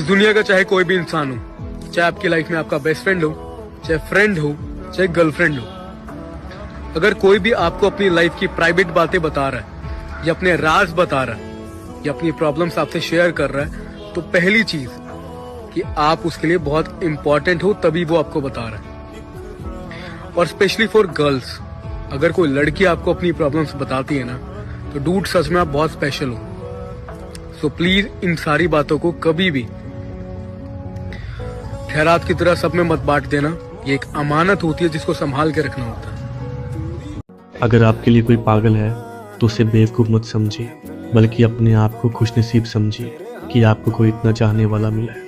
दुनिया का चाहे कोई भी इंसान हो, चाहे आपकी लाइफ में आपका बेस्ट फ्रेंड हो, चाहे फ्रेंड हो, चाहे गर्लफ्रेंड हो, अगर कोई भी आपको अपनी लाइफ की प्राइवेट बातें बता रहा है या अपने राज बता रहा है या अपनी प्रॉब्लम्स आपसे शेयर कर रहा है, तो पहली चीज कि आप उसके लिए बहुत इंपॉर्टेंट हो, तभी वो आपको बता रहा है। और स्पेशली फॉर गर्ल्स, अगर कोई लड़की आपको अपनी प्रॉब्लम्स बताती है ना, तो डूड सच में आप बहुत स्पेशल हो। सो प्लीज इन सारी बातों को कभी भी खैरात की तरह सब में मत बांट देना। ये एक अमानत होती है जिसको संभाल के रखना होता है। अगर आपके लिए कोई पागल है तो उसे बेवकूफ़ मत समझिए, बल्कि अपने आप को खुशनसीब समझिए कि आपको कोई इतना चाहने वाला मिला है।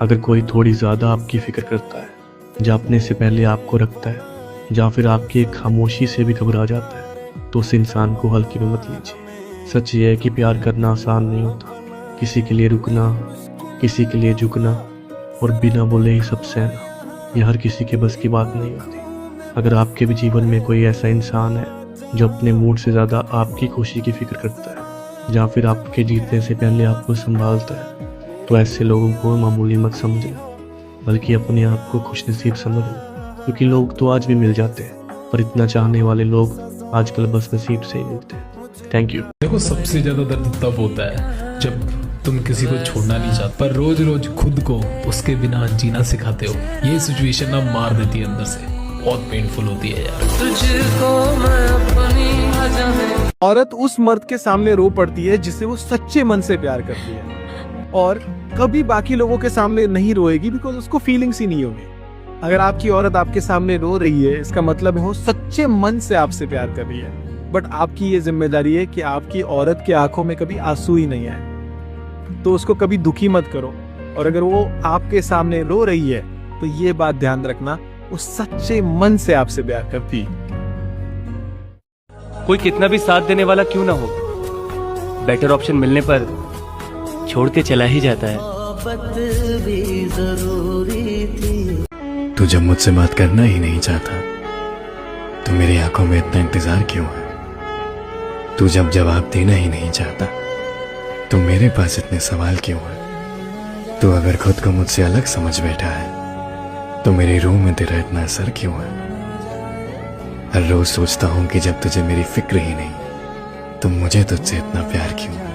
अगर कोई थोड़ी ज़्यादा आपकी फिक्र करता है, जापने से पहले आपको रखता है, या फिर आपकी एक खामोशी से भी घबरा जाता है, तो उस इंसान को हल्के में मत लीजिए। सच ये है कि प्यार करना आसान नहीं होता। किसी के लिए रुकना, किसी के लिए झुकना और बिना बोले ही सब सहना, यह हर किसी के बस की बात नहीं होती। अगर आपके भी जीवन में कोई ऐसा इंसान है जो अपने मूड से ज़्यादा आपकी खुशी की फिक्र करता है, या फिर आपके जीतने से पहले आपको संभालता है, तो ऐसे लोगों को मामूली मत समझना, बल्कि अपने आप को खुशनसीब समझना। क्योंकि लोग तो आज भी मिल जाते हैं, पर इतना चाहने वाले लोग आजकल बस नसीब से ही मिलते हैं। Thank you. देखो, सबसे ज्यादा दर्द तब होता है जब तुम किसी को छोड़ना नहीं चाहते, पर रोज रोज खुद को उसके बिना जीना सिखाते हो। ये सिचुएशन ना मार देती है अंदर से, बहुत पेनफुल होती है यार। औरत उस मर्द के सामने रो पड़ती है जिसे वो सच्चे मन से प्यार करती है, और कभी बाकी लोगों के सामने नहीं रोएगी, बिकॉज उसको फीलिंग्स ही नहीं होगी। अगर आपकी औरत आपके सामने रो रही है, इसका मतलब है वो सच्चे मन से आपसे प्यार कर रही है। बट आपकी ये जिम्मेदारी है कि आपकी औरत की आंखों में कभी आंसू ही नहीं आए, तो उसको कभी दुखी मत करो। और अगर वो आपके सामने रो रही है, तो ये बात ध्यान रखना, वो सच्चे मन से आपसे प्यार करती है। कोई कितना भी साथ देने वाला क्यों ना हो, बेटर ऑप्शन मिलने पर छोड़ के चला ही जाता है। तू जब मुझसे बात करना ही नहीं चाहता, तो मेरी आंखों में इतना इंतजार क्यों है? तू जब जवाब देना ही नहीं चाहता, तो मेरे पास इतने सवाल क्यों है? तू अगर खुद को मुझसे अलग समझ बैठा है, तो मेरी रूह में तेरा इतना असर क्यों है? हर रोज सोचता हूं कि जब तुझे मेरी फिक्र ही नहीं, तो मुझे तुझसे इतना प्यार क्यों है?